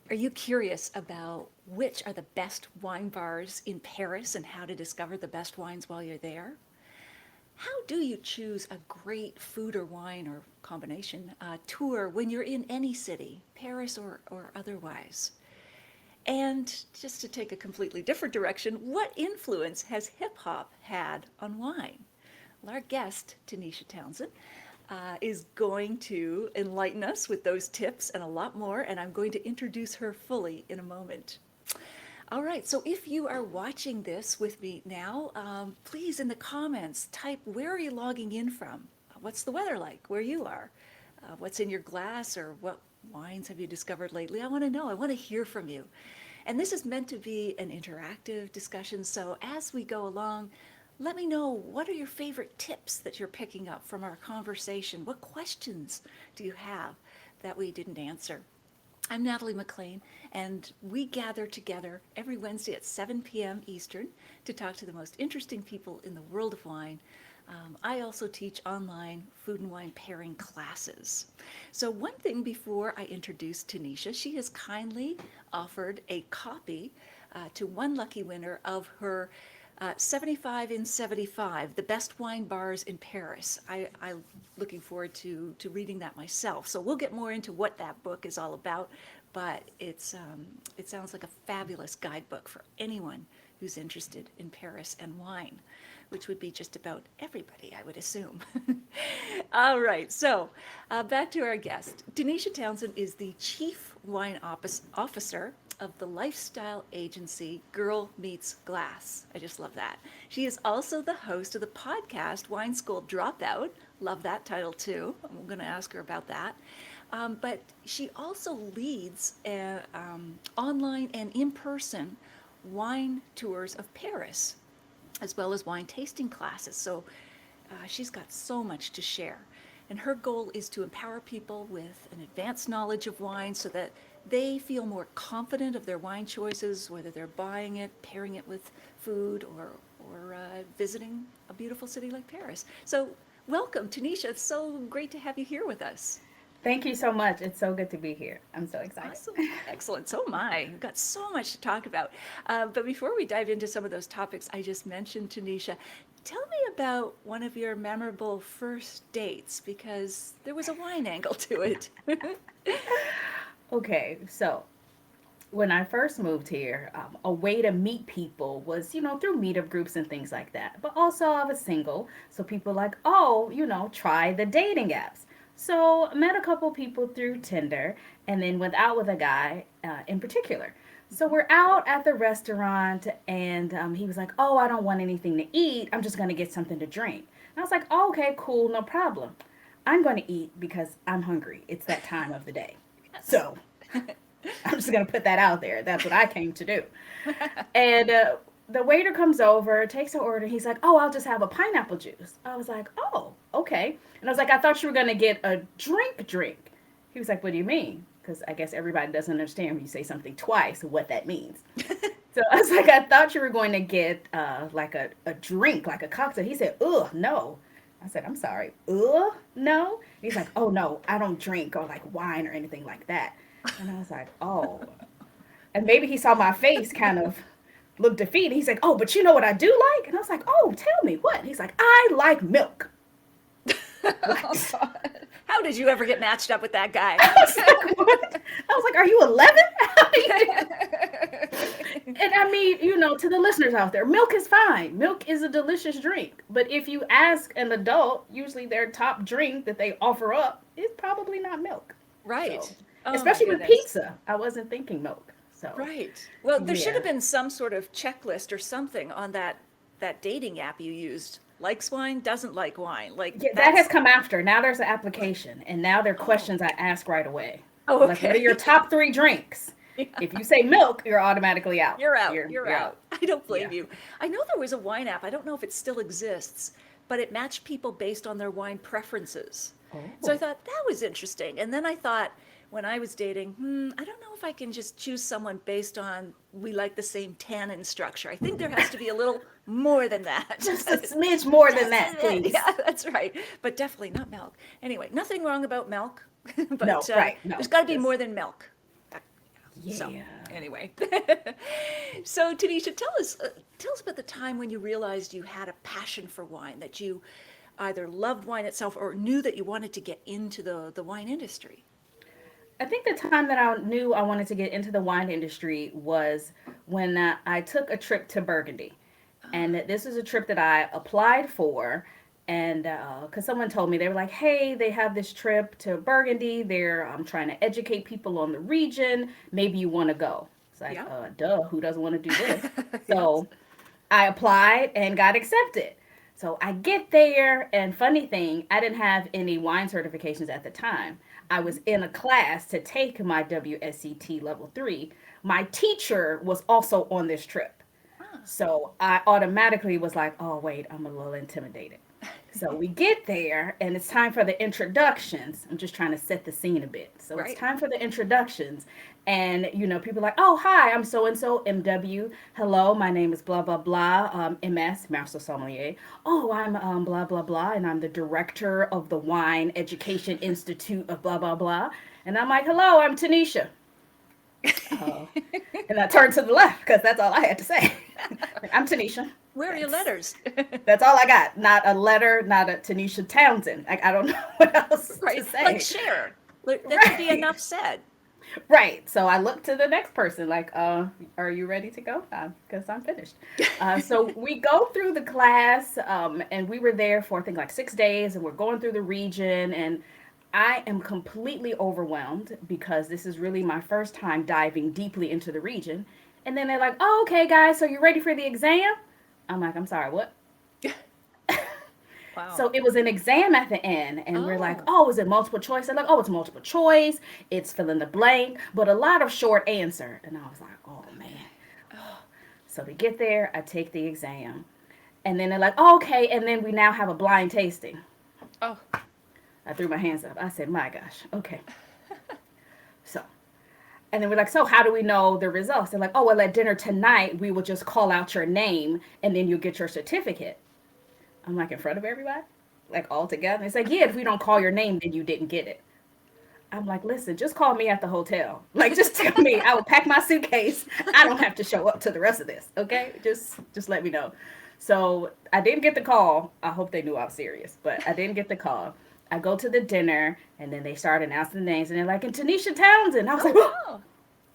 Are you curious about which are the best wine bars in Paris and how to discover the best wines while you're there? How do you choose a great food or wine or combination tour when you're in any city, Paris or otherwise? And just to take a completely different direction, what influence has hip hop had on wine? Well, our guest, Tanisha Townsend, is going to enlighten us with those tips and a lot more, and I'm going to introduce her fully in a moment. All right, so if you are watching this with me now, please in the comments type where are you logging in from? What's the weather like where you are? What's in your glass or what wines have you discovered lately? I want to know. I want to hear from you. And this is meant to be an interactive discussion. So as we go along, let me know what are your favorite tips that you're picking up from our conversation? What questions do you have that we didn't answer? I'm Natalie McLean, and we gather together every Wednesday at 7 p.m. Eastern to talk to the most interesting people in the world of wine. I also teach online food and wine pairing classes. So, one thing before I introduce Tanisha, she has kindly offered a copy to one lucky winner of her 75 in 75, the best wine bars in Paris. I'm looking forward to reading that myself. So we'll get more into what that book is all about, but it sounds like a fabulous guidebook for anyone who's interested in Paris and wine, which would be just about everybody, I would assume. All right, so back to our guest. Tanisha Townsend is the Chief Wine Officer of the lifestyle agency Girl Meets Glass. I just love that. She is also the host of the podcast Wine School Dropout. Love that title too. I'm going to ask her about that. But she also leads online and in-person wine tours of Paris, as well as wine tasting classes. So she's got so much to share. And her goal is to empower people with an advanced knowledge of wine so that they feel more confident of their wine choices, whether they're buying it, pairing it with food, or visiting a beautiful city like Paris. So welcome, Tanisha. It's so great to have you here with us. Thank you so much. It's so good to be here. I'm so excited. Awesome. Excellent. So am I. We've got so much to talk about. But before we dive into some of those topics I just mentioned, Tanisha, tell me about one of your memorable first dates because there was a wine angle to it. Okay, so when I first moved here, a way to meet people was, through meetup groups and things like that. But also, I was single, so people like, oh, try the dating apps. So I met a couple people through Tinder, and then went out with a guy in particular. So we're out at the restaurant, and he was like, oh, I don't want anything to eat. I'm just going to get something to drink. And I was like, oh, okay, cool, no problem. I'm going to eat because I'm hungry. It's that time of the day. Yes. So I'm just going to put that out there. That's what I came to do. And the waiter comes over, takes the order. He's like, oh, I'll just have a pineapple juice. I was like, oh, okay. And I was like, I thought you were going to get a drink. He was like, what do you mean? Because I guess everybody doesn't understand when you say something twice what that means. So I was like, I thought you were going to get like a drink, like a cocktail. He said, ugh, no. I said, I'm sorry. No. He's like, oh, no, I don't drink or like wine or anything like that. And I was like, oh. And maybe he saw my face kind of look defeated. He's like, oh, but you know what I do like? And I was like, oh, tell me what? He's like, I like milk. What? How did you ever get matched up with that guy? I was like, what? I was like, are you 11? How do you And I mean, to the listeners out there, milk is fine. Milk is a delicious drink. But if you ask an adult, usually their top drink that they offer up is probably not milk. Right. So, Oh my especially with goodness. pizza, I wasn't thinking milk. So, Right. Well, there should yeah. have been some sort of checklist or something on that dating app you used. Likes wine, doesn't like wine. Like Yeah, that has that's come after. Now there's an application, and now there are oh. questions I ask right away. Oh, Like, what are your okay. top three drinks? If you say milk, you're automatically out. You're out. You're You're out. out. I don't Yeah. blame you. I know there was a wine app. I don't know if it still exists, but it matched people based on their wine preferences. So I Oh. thought that was interesting. And then I thought when I was dating, I don't know if I can just choose someone based on we like the same tannin structure. I think there has to be a little more than that. Just a smidge more than Just that, a bit. please. Yeah, that's right. But definitely not milk. Anyway, nothing wrong about milk, No, but right. No. there's got to be Just more than milk. So Yeah. anyway, so Tanisha, tell us about the time when you realized you had a passion for wine, that you either loved wine itself or knew that you wanted to get into the wine industry. I think the time that I knew I wanted to get into the wine industry was when I took a trip to Burgundy. And this is a trip that I applied for. And because someone told me, they were like, hey, they have this trip to Burgundy. They're trying to educate people on the region. Maybe you want to go. It's like, Yeah. duh, who doesn't want to do this? Yes. So I applied and got accepted. So I get there, and funny thing, I didn't have any wine certifications at the time. I was in a class to take my WSET level 3. My teacher was also on this trip. Ah, So I automatically was like, oh, wait, I'm a little intimidated. So we get there and it's time for the introductions. I'm just trying to set the scene a bit. So it's right. time for the introductions. And, people are like, oh, hi, I'm so and so, MW. Hello, my name is blah, blah, blah, MS, Master Sommelier. Oh, I'm blah, blah, blah. And I'm the director of the Wine Education Institute of blah, blah, blah. And I'm like, hello, I'm Tanisha. Oh. And I turned to the left because that's all I had to say. I'm Tanisha. Where are your That's letters? that's all I got. Not a letter, not a Tanisha Townsend. I don't know what else to Right. Like say. share. That should be Right. enough said. Right. So I looked to the next person, like, are you ready to go? Because I'm finished. So we go through the class, and we were there for, I think, like 6 days, and we're going through the region. And I am completely overwhelmed because this is really my first time diving deeply into the region. And then they're like, oh, okay, guys, so you ready for the exam? I'm like, I'm sorry, what? Wow. So it was an exam at the end, and we're like, Oh. oh, is it multiple choice? They're like, oh, it's multiple choice. It's fill in the blank, but a lot of short answer. And I was like, oh, man. So to get there, I take the exam. And then they're like, oh, okay. And then we now have a blind tasting. Oh. I threw my hands up. I said, my gosh, okay. So, and then we're like, so how do we know the results? They're like, oh, well, at dinner tonight, we will just call out your name and then you'll get your certificate. I'm like, in front of everybody? Like all together? It's like, yeah, if we don't call your name, then you didn't get it. I'm like, listen, just call me at the hotel. Like, just tell me. I will pack my suitcase. I don't have to show up to the rest of this. Okay? Just let me know. So I didn't get the call. I hope they knew I was serious, but I didn't get the call. I go to the dinner, and then they start announcing the names, and they're like, and Tanisha Townsend. I was like, Oh, oh, wow.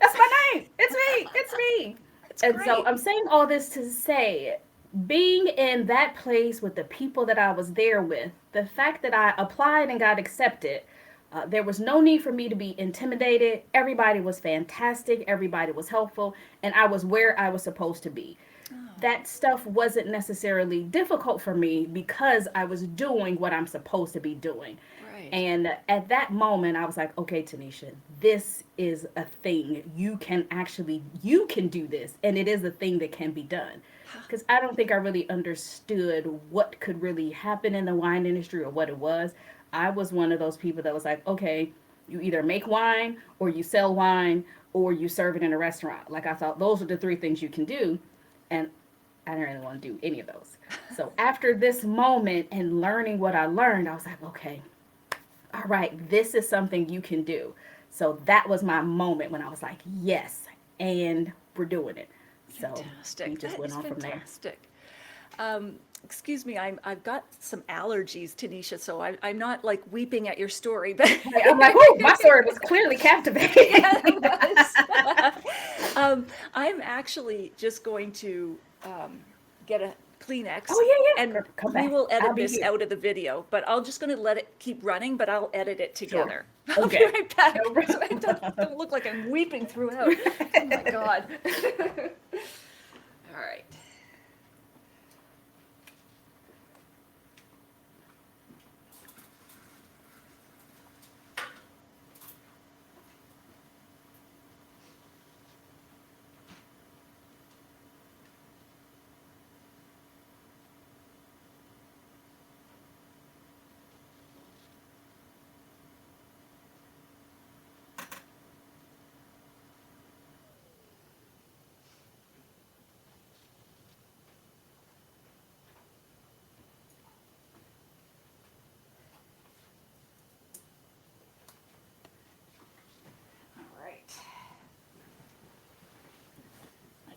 that's my name. It's me. It's me. That's And so great. I'm saying all this to say, being in that place with the people that I was there with, the fact that I applied and got accepted, there was no need for me to be intimidated. Everybody was fantastic. Everybody was helpful. And I was where I was supposed to be. Oh, That stuff wasn't necessarily difficult for me because I was doing what I'm supposed to be doing. right. And at that moment, I was like, okay, Tanisha, this is a thing. You can do this. And it is a thing that can be done. Because I don't think I really understood what could really happen in the wine industry or what it was. I was one of those people that was like, okay, you either make wine or you sell wine or you serve it in a restaurant. Like I thought those are the three things you can do. And I didn't really want to do any of those. So after this moment and learning what I learned, I was like, okay, all right, this is something you can do. So that was my moment when I was like, yes, and we're doing it. So we Fantastic. just That went is on from there. fantastic. Excuse me, I've got some allergies, Tanisha, so I'm not like weeping at your story, but Right, I'm like, oh, my story was clearly captivating. yeah, it was. I'm actually just going to get a Kleenex, Oh yeah, yeah. and Come we back. will I'll edit be this here. out of the video. But I'll just going to let it keep running, but I'll edit it Sure. together. I'll be Okay. right back, No so I problem. don't look like I'm weeping throughout. Oh my God. All right.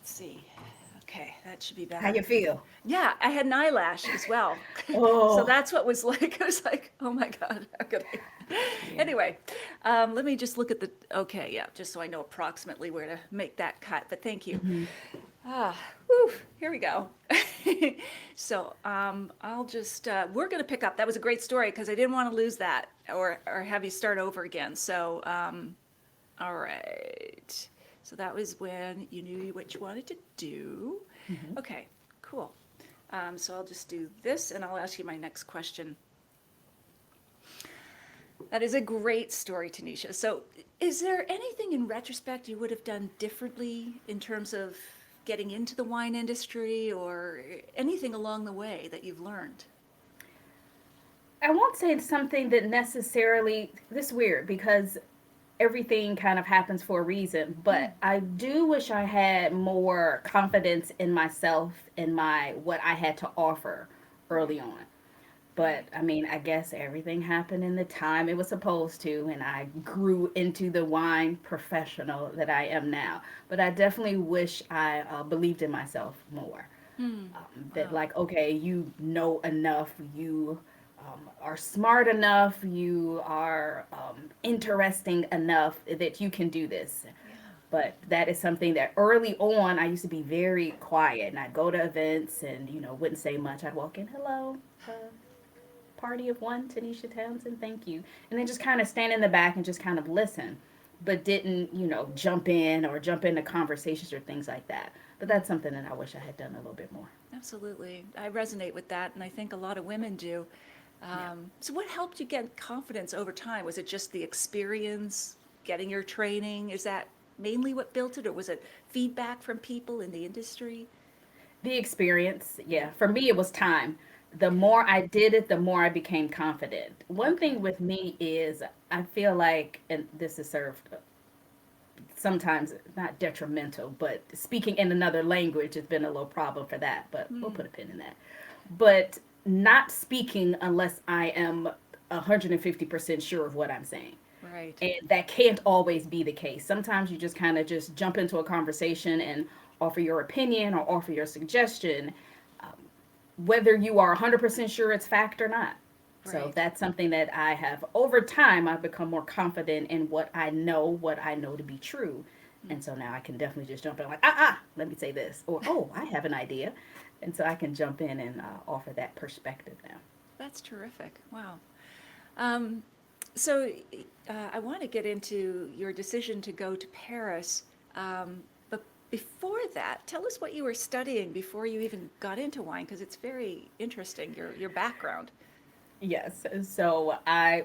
Let's see. Okay, that should be How better. you feel? Yeah, I had an eyelash as well. So Oh, that's what was like. I was like, oh my God, how could I? yeah. Anyway, let me just look at the, okay, yeah, just so I know approximately where to make that cut, but thank you. Hmm. Ah, whew, here we go. So I'll just, we're going to pick up. That was a great story because I didn't want to lose that or have you start over again. So, all right. So that was when you knew what you wanted to do. Hmm. Okay, cool. So I'll just do this and I'll ask you my next question. That is a great story, Tanisha. So, is there anything in retrospect you would have done differently in terms of getting into the wine industry or anything along the way that you've learned? I won't say it's something that necessarily, this is weird because everything kind of happens for a reason, Hmm. but I do wish I had more confidence in myself and my what I had to offer early Right, on. But right. I mean, I guess everything happened in the time it was supposed to, and I grew into the wine professional that I am now. But I definitely wish I believed in myself more. Hmm. That, Wow. like, okay, you know enough, you are smart enough, you are interesting enough that you can do this. Yeah. But that is something that early on I used to be very quiet, and I'd go to events and wouldn't say much. I'd walk in, hello, party of one, Tanisha Townsend, thank you. And then just kind of stand in the back and just kind of listen, but didn't, jump in or jump into conversations or things like that. But Hmm. that's something that I wish I had done a little bit more. Absolutely. I resonate with that, and I think a lot of women do. Yeah. So, what helped you get confidence over time? Was it just the experience, getting your training? Is that mainly what built it, or was it feedback from people in the industry? The experience, Yeah. yeah. For me, it was time. The Okay. more I did it, the more I became confident. One Okay. thing with me is I feel like, and this is served sometimes not detrimental, but speaking in another language has been a little problem for that, but we'll Hmm. put a pin in that. But not speaking unless I am 150% sure of what I'm saying. Right. And that can't always be the case. Sometimes you just kind of just jump into a conversation and offer your opinion or offer your suggestion, whether you are 100% sure it's fact or not. So Right. that's something that I have over time. I've become more confident in what I know to be true. Hmm. And so now I can definitely just jump in like, let me say this. Or, oh, I have an idea. And so I can jump in and offer that perspective now. That's terrific. Wow. Um, so, I want to get into your decision to go to Paris. But before that, tell us what you were studying before you even got into wine, because it's very interesting, your background. Yes. So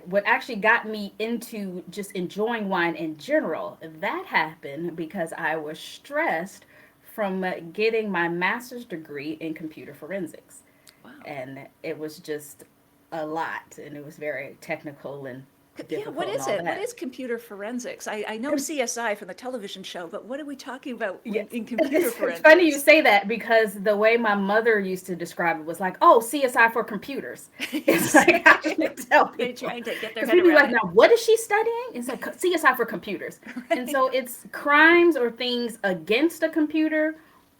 what actually got me into just enjoying wine in general, that happened because I was stressed from getting my master's degree in computer forensics. Wow. And it was just a lot, and it was very technical and Yeah, what difficult and is all it? What that. is computer forensics? I know Com- CSI from the television show, but what are we talking about Yes. in computer It's funny you forensics? say that because the way my mother used to describe it was like, oh, CSI for computers. It's Yes. like how she would tell They're people. trying to get their Because head people be around like, it. now what is she studying? It's like CSI for computers. And Right. so it's crimes or things against a computer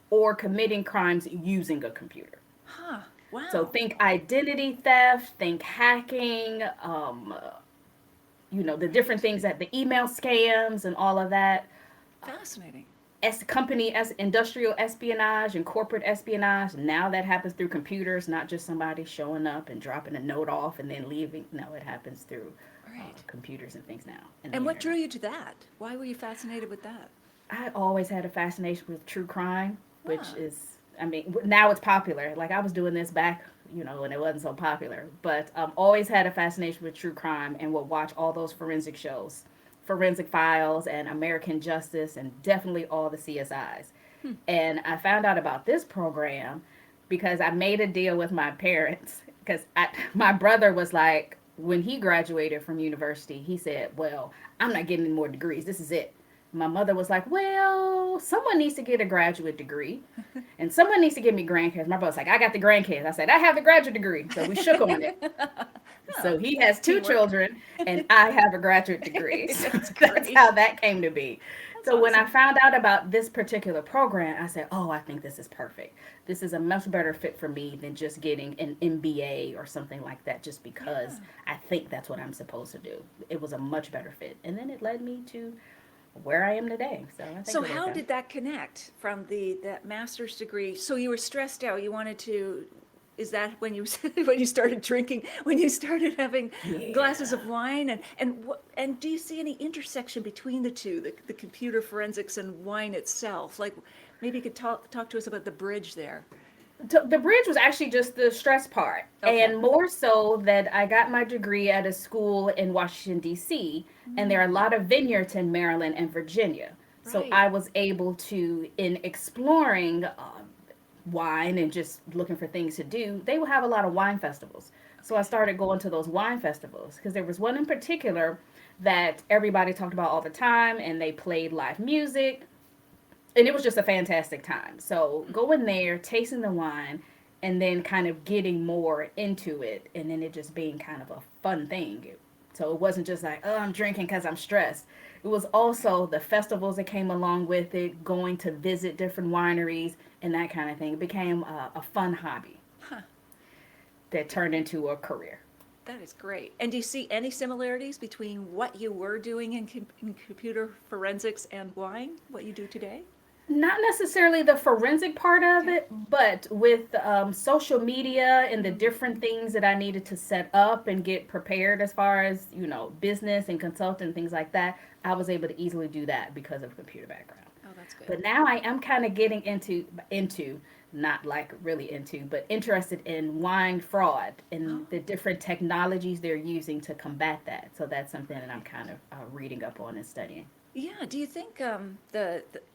or committing crimes using a computer. Huh. So Wow. think identity theft, think hacking, the different Right. things that the email scams and all of that. Fascinating. Company as industrial espionage and corporate espionage. Now that happens through computers, not just somebody showing up and dropping a note off and then leaving. No, it happens through Right. computers and things now and the And what drew internet. you to that? Why were you fascinated with that? I always had a fascination with true crime, which Ah, is, I mean, now it's popular. Like I was doing this back, when it wasn't so popular, but always had a fascination with true crime and would watch all those forensic shows, Forensic Files and American Justice, and definitely all the CSIs. hmm. And I found out about this program because I made a deal with my parents because my brother was like, when he graduated from university, he said, well, I'm not getting any more degrees. This is it. My mother was like, well, someone needs to get a graduate degree and someone needs to give me grandkids. My brother's like, I got the grandkids. I said, I have the graduate degree. So we shook on it. Oh, So he has that's two teamwork. children and I have a graduate degree. So That's that's great. how that came to be. That's So when I awesome. found out about this particular program, I said, "Oh, I think this is perfect. This is a much better fit for me than just getting an MBA or something like that just because Yeah. I think that's what I'm supposed to do." It was a much better fit. And then it led me to where I am today. So I think So it worked how out. did that connect from that master's degree? So you were stressed out. You wanted to, is that when you when you started drinking, when you started having glasses Yeah. of wine, and do you see any intersection between the two, the computer forensics and wine itself? Like maybe you could talk to us about the bridge there. The bridge was actually just the stress part, Okay. and more so that I got my degree at a school in Washington D.C. and there are a Mm, lot of vineyards in Maryland and Virginia. So right. I was able to, in exploring wine and just looking for things to do, they will have a lot of wine festivals. So I Okay. started going to those wine festivals because there was one in particular that everybody talked about all the time, and they played live music, and it was just a fantastic time. So going there, tasting the wine, and then kind of getting more into it, and then it just being kind of a fun thing. So it wasn't just like, oh, I'm drinking because I'm stressed. It was also the festivals that came along with it, going to visit different wineries and that kind of thing. It became a fun hobby Huh. that turned into a career. That is great. And do you see any similarities between what you were doing in computer forensics and wine, what you do today? Not necessarily the forensic part of Okay. it, but with social media and the Mm. different things that I needed to set up and get prepared as far as, business and consulting and things like that, I was able to easily do that because of a computer background. Oh, that's good. But now I am kind of getting into not like really into, but interested in wine fraud Oh, and the different technologies they're using to combat that. So that's something that I'm right. kind of reading up on and studying. Yeah. Do you think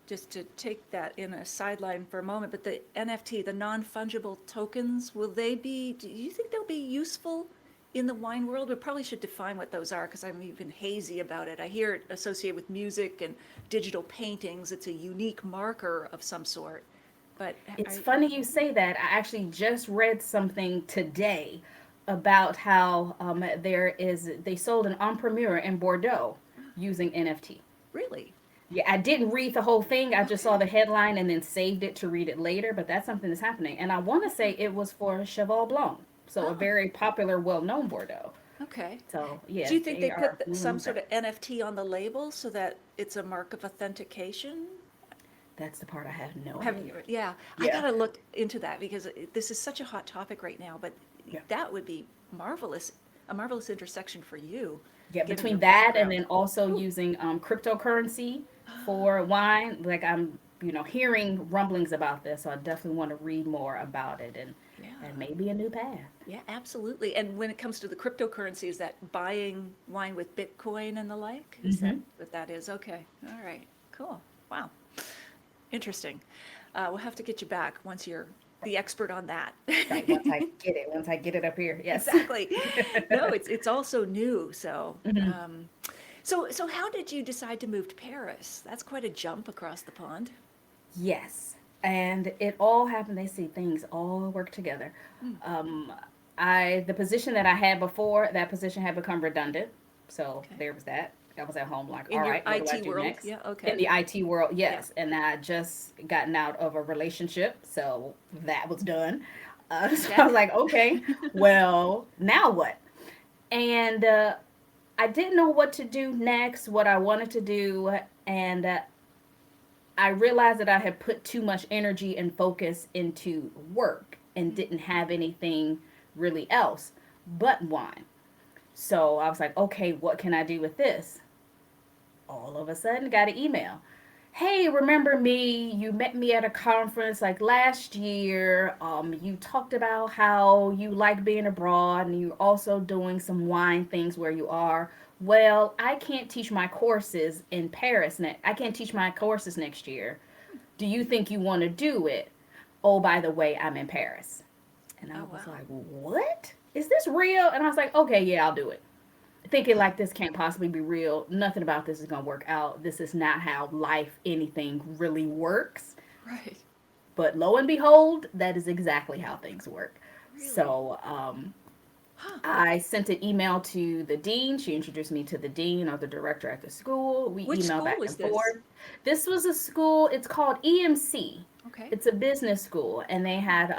just to take that in a sideline for a moment, but the NFT, the non-fungible tokens, will they be? Do you think they'll be useful in the wine world? We probably should define what those are because I'm even hazy about it. I hear it associated with music and digital paintings. It's a unique marker of some sort. But It's funny you say that. I actually just read something today about how they sold an entrepreneur in Bordeaux using NFT. really? Yeah, I didn't read the whole thing. I just saw Okay. the headline and then saved it to read it later, but that's something that's happening. And I want to say it was for Cheval Blanc, so a Oh, very popular, well-known Bordeaux. okay. So, Do yes, you think they they are put moving some with sort that. of NFT on the label so that it's a mark of authentication? That's the part I have no Haven't idea. you? Yeah, I Yeah. gotta look into that because this is such a hot topic right now, but Yeah. that would be marvelous, a marvelous intersection for you, Yeah, given between your that and background. then also Ooh. using cryptocurrency for Ah, wine, like I'm, hearing rumblings about this, so I definitely want to read more about it and yeah, maybe a new path. yeah, absolutely. And when it comes to the cryptocurrency, is that buying wine with Bitcoin and the like? Is that Hmm. what that is? Okay, all right, cool. Wow, interesting. We'll have to get you back once you're the expert on that. So once I get it up here, yes. Exactly. No, it's also new. So, Hmm. so how did you decide to move to Paris? That's quite a jump across the pond. Yes, and it all happened. They see things all work together. Mm, Um, the position that I had before, that position had become redundant, so okay. there was that. I was at home like, all In your right, what do I IT do world? next? Yeah, In okay. the IT world, Yeah. yes, and I had just gotten out of a relationship, so that was done. So I was Check. like, okay, well, now what? And I didn't know what to do next, what I wanted to do, and I realized that I had put too much energy and focus into work and Mm, didn't have anything really else but wine. So I was like, okay, what can I do with this? All of a sudden, got an email. Hey, remember me? You met me at a conference like last year. You talked about how you like being abroad and you're also doing some wine things where you are. Well, I can't teach my courses in Paris. I can't teach my courses next year. Do you think you want to do it? Oh, by the way, I'm in Paris. And I oh, was wow. like, what? Is this real? And I was like, okay, yeah, I'll do it. Thinking Wow. like this can't possibly be real. Nothing about this is going to work out. This is not how life, anything really works. Right. But lo and behold, that is exactly how things work. Really? So, Huh. I sent an email to the dean. She introduced me to the dean or the director at the school. We Which emailed school back was and this? forth. This was a school, it's called EMC. Okay. It's a business school, and they had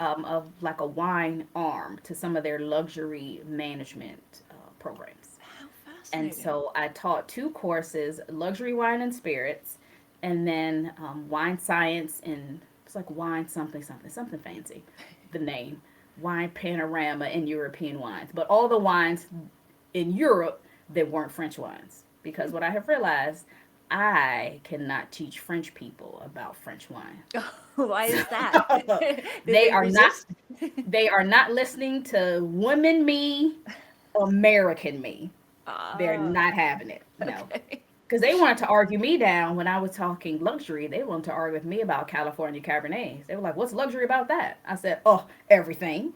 like a wine arm to some of their luxury management programs. How And fascinating. so I taught two courses: luxury wine and spirits, and then wine science and it's like wine something something something fancy, the name wine panorama and European wines, but all the wines in Europe that weren't French wines. Because what I have realized, I cannot teach French people about French wine. Why is that? Did they they are not resist? they are not listening to women me, American me. They're Ah, not having it. No. okay. Because they wanted to argue me down when I was talking luxury. They wanted to argue with me about California Cabernets. They were like, "What's luxury about that?" I said, "Oh, everything."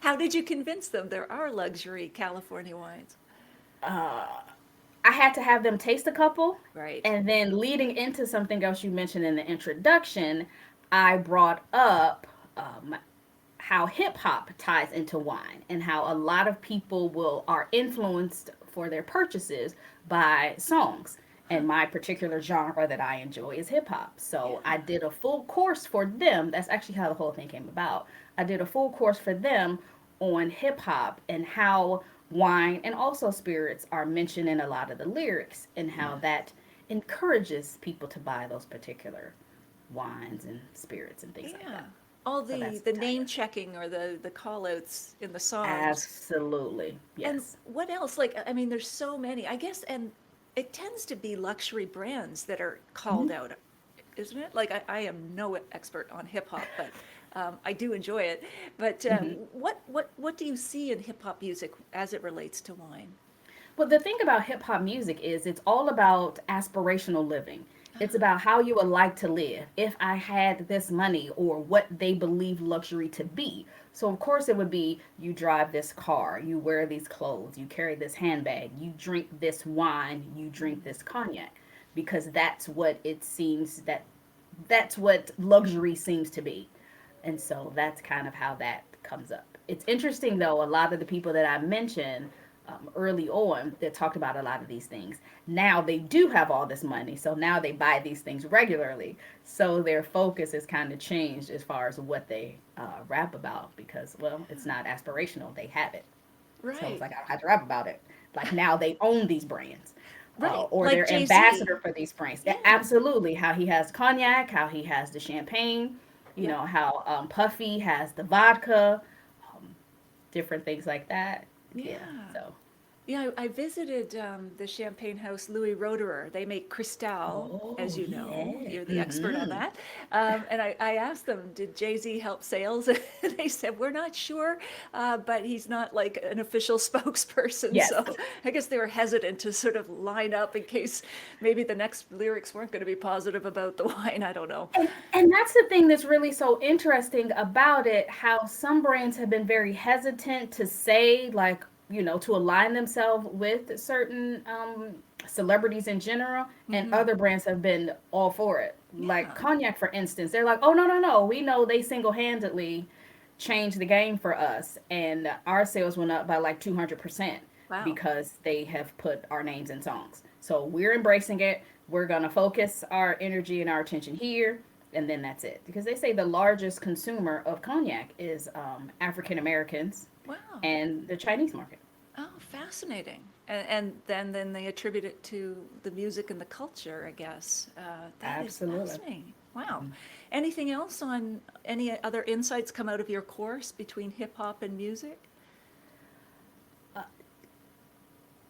How did you convince them there are luxury California wines? I had to have them taste a couple, Right. and then leading into something else you mentioned in the introduction, I brought up how hip hop ties into wine and how a lot of people will are influenced for their purchases by songs. Huh. And my particular genre that I enjoy is hip hop. So I Yeah. did a full course for them. That's actually how the whole thing came about. I did a full course for them on hip hop and how wine and also spirits are mentioned in a lot of the lyrics and how that encourages people to buy those particular wines and spirits and things like Yeah. that. All So that's the the tie name in. checking or the call outs in the songs. Absolutely. And Yes. what else? Like, I mean, there's so many. I guess, and it tends to be luxury brands that are called Mhm. out, isn't it? Like, I am no expert on hip hop, but I do enjoy it. But Mhm. what do you see in hip hop music as it relates to wine? Well, the thing about hip hop music is it's all about aspirational living. It's Ah, about how you would like to live if I had this money or what they believe luxury to be. So, of course, it would be you drive this car, you wear these clothes, you carry this handbag, you drink this wine, you drink this cognac, because that's what it seems that's what luxury seems to be. And so that's kind of how that comes up. It's interesting though, a lot of the people that I mentioned early on that talked about a lot of these things, now they do have all this money. So now they buy these things regularly. So their focus has kind of changed as far as what they rap about because, well, it's not aspirational. They have it. So it's right, like, I don't have to rap about it. Like now they own these brands. right. Or Like they're Jay-Z. ambassador for these brands. Yeah, Yeah, absolutely. How he has cognac, how he has the champagne, yeah. how Puffy has the vodka, um, different things like that. Yeah. Yeah. So. Yeah, I visited the Champagne House Louis Roederer. They make Cristal, as Oh you know. yeah. You're the expert on Mm-hmm. that. And I asked them, did Jay-Z help sales? And they said, we're not sure, but he's not like an official spokesperson. Yes. So I guess they were hesitant to sort of line up in case maybe the next lyrics weren't going to be positive about the wine. I don't know. And that's the thing that's really so interesting about it, how some brands have been very hesitant to say, like, to align themselves with certain celebrities in general, and Hmm. other brands have been all for it. Like Yeah. cognac, for instance, they're like, oh, no, no, no, we know they single handedly changed the game for us, and our sales went up by like 200% Wow. because they have put our names in songs. So we're embracing it. We're going to focus our energy and our attention here, and then that's it. Because they say the largest consumer of cognac is African Americans Wow. and the Chinese market. Oh, fascinating. And then they attribute it to the music and the culture, I guess. That is Absolutely. fascinating. Wow. Anything else on any other insights come out of your course between hip hop and music?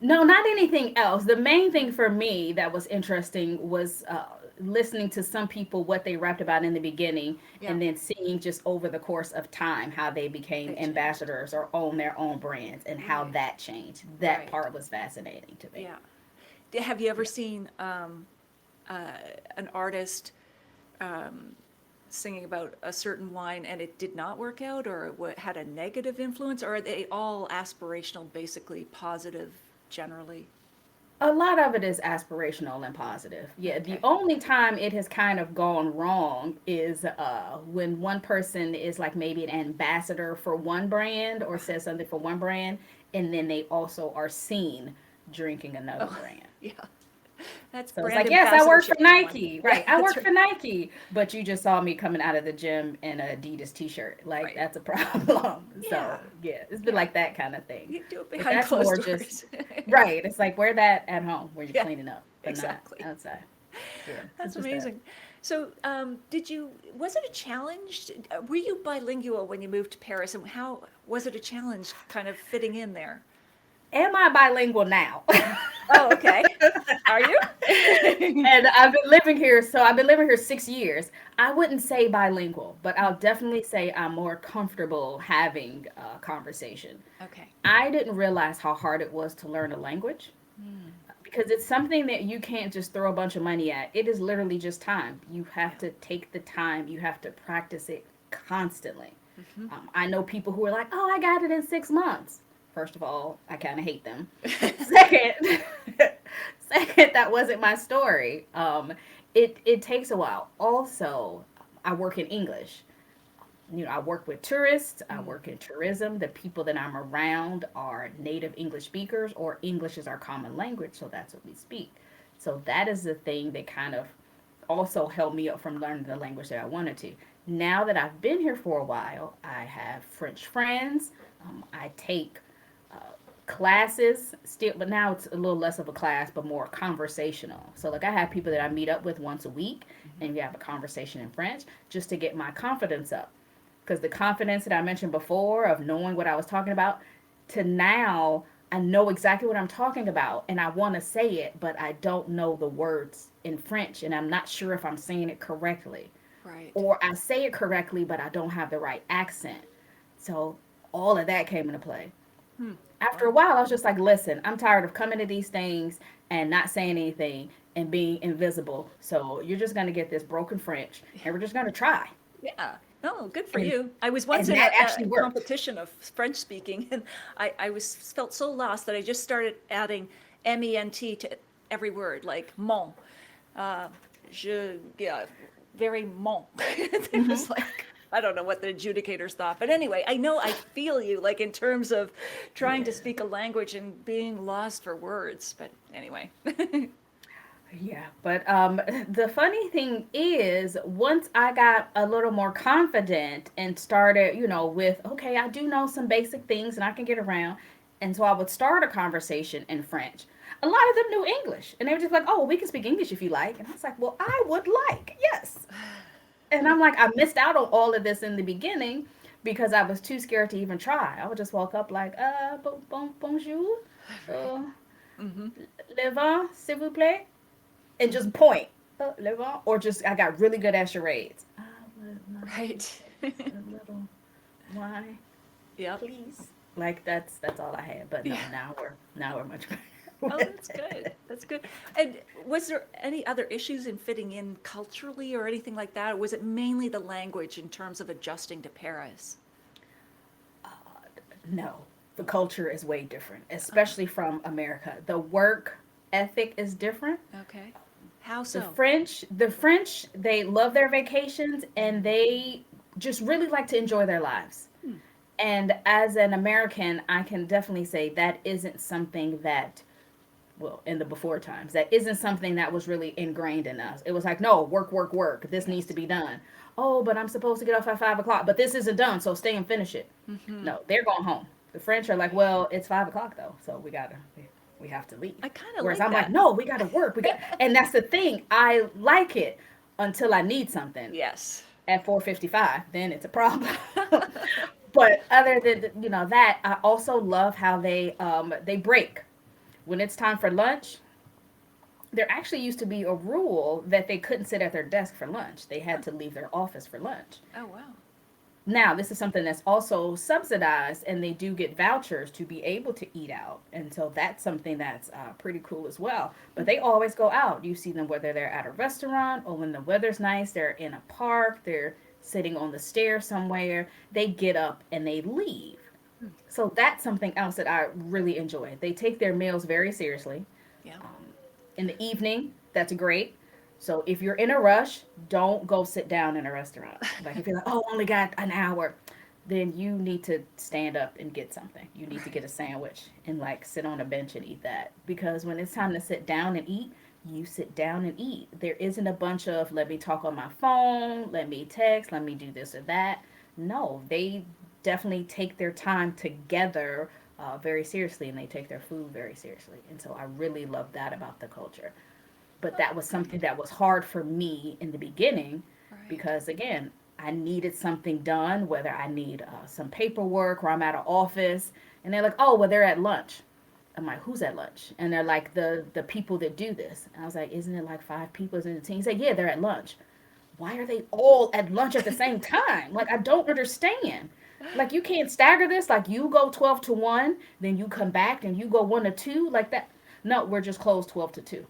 No, not anything else. The main thing for me that was interesting was listening to some people what they rapped about in the beginning, Yeah, and then seeing just over the course of time how they became they changed. ambassadors or own their own brands and how Right, that changed. That right. part was fascinating to me. Yeah. Have you ever Yeah. seen uh, an artist um, singing about a certain wine and it did not work out, or had a negative influence, or are they all aspirational, basically positive generally? A lot of it is aspirational and positive. Yeah, the Okay. only time it has kind of gone wrong is when one person is like maybe an ambassador for one brand or says something for one brand, and then they also are seen drinking another Oh, brand. yeah. That's So it's brand like, yes, I work for ambassadorship 101. Nike, Yeah, right? I that's work right. for Nike, but you just saw me coming out of the gym in an Adidas t-shirt. Like Right. that's a problem. Yeah. So yeah, it's been Yeah. like that kind of thing. You do it But behind that's closed more just doors. right. It's like wear that at home where you're Yeah, cleaning up, but not exactly. outside. Yeah, it's That's just that. amazing. So, was it a challenge? Were you bilingual when you moved to Paris, and how was it a challenge kind of fitting in there? Am I bilingual now? Oh, okay. Are you? And I've been living here, so I've been living here 6 years. I wouldn't say bilingual, but I'll definitely say I'm more comfortable having a conversation. Okay. I didn't realize how hard it was to learn a language Mm, because it's something that you can't just throw a bunch of money at. It is literally just time. You have yeah. to take the time, you have to practice it constantly. Hmm. I know people who are like, oh, I got it in 6 months. First of all, I kind of hate them. Second, second, that wasn't my story. It takes a while. Also, I work in English. I work with tourists, I Mm, work in tourism. The people that I'm around are native English speakers, or English is our common language, so that's what we speak. So that is the thing that kind of also held me up from learning the language that I wanted to. Now that I've been here for a while, I have French friends. I take uh, classes still, but now it's a little less of a class, but more conversational. So, like, I have people that I meet up with once a week, mhm. and we have a conversation in French just to get my confidence up. Because the confidence that I mentioned before of knowing what I was talking about, to now I know exactly what I'm talking about and I want to say it, but I don't know the words in French and I'm not sure if I'm saying it correctly. Right. Or I say it correctly, but I don't have the right accent. So all of that came into play. Hmm. After a Wow. while, I was just like, listen, I'm tired of coming to these things and not saying anything and being invisible. So you're just going to get this broken French Yeah. and we're just going to try. Yeah. Oh, good for And, you. I was once and in that a actually worked. competition of French speaking, and I felt so lost that I just started adding ment to every word, like mon, uh, yeah, very mon. It Hmm. was like, I don't know what the adjudicators thought, but anyway, I know I feel you, like in terms of trying to Yeah. speak a language and being lost for words. But anyway, Yeah, but the funny thing is, once I got a little more confident and started, with okay, I do know some basic things and I can get around, and so I would start a conversation in French. A lot of them knew English, and they were just like, "Oh, we can speak English if you like," and I was like, "Well, I would like, yes." And I'm like, I missed out on all of this in the beginning because I was too scared to even try. I would just walk up like, bonjour, right. uh, Hmm. le vin, s'il vous plaît, and just point. Le vin, or just I got really good at charades. I would like Right. a little wine, Yep. please. Like that's all I had. But no, Yeah. now we're much better Oh, with that's good. it. That's good. And was there any other issues in fitting in culturally or anything like that? Or was it mainly the language in terms of adjusting to Paris? No, the culture is way different, Oh, especially from America. The work ethic is different. okay. How The so? French, the French, they love their vacations and they just really like to enjoy their lives. Hmm. And as an American, I can definitely say that isn't something that, well, in the before times, that isn't something that was really ingrained in us. It was like, no, work, work, work. This needs to Yes. be done. Oh, but I'm supposed to get off at 5 o'clock, but this isn't done, so stay and finish it. Hmm. No, they're going home. The French are like, well, it's 5 o'clock though, so we have to leave. I kind of Whereas like I'm like, that. no, we got to work. And that's the thing. I like it until I need something Yes. at 4:55. Then it's a problem. But other than that, I also love how they break when it's time for lunch. There actually used to be a rule that they couldn't sit at their desk for lunch. They Huh. had to leave their office for lunch. Oh, wow. Now, this is something that's also subsidized, and they do get vouchers to be able to eat out. And so that's something that's pretty cool as well. But they always go out. You see them whether they're at a restaurant or when the weather's nice, they're in a park, they're sitting on the stairs somewhere. They get up and they leave. Hmm. So that's something else that I really enjoy. They take their meals very seriously. Yeah. In the evening, that's great. So if you're in a rush, don't go sit down in a restaurant. Like if you're like, oh, I only got an hour, then you need to stand up and get something. You need to Right. get a sandwich and like sit on a bench and eat that. Because when it's time to sit down and eat, you sit down and eat. There isn't a bunch of let me talk on my phone, let me text, let me do this or that. No, they definitely take their time together very seriously, and they take their food very seriously. And so I really love that about the culture. But Oh, that was something great. that was hard for me in the beginning Right. because, again, I needed something done, whether I need some paperwork or I'm at an office, and they're like, oh, well, they're at lunch. I'm like, who's at lunch? And they're like, the people that do this. And I was like, isn't it like 5 people in the team? He said, yeah, they're at lunch. Why are they all at lunch at the same time? Like, I don't understand. Like, you can't stagger this. Like, you go 12 to 1, then you come back and you go 1 to 2, like that. No, we're just closed 12 to 2.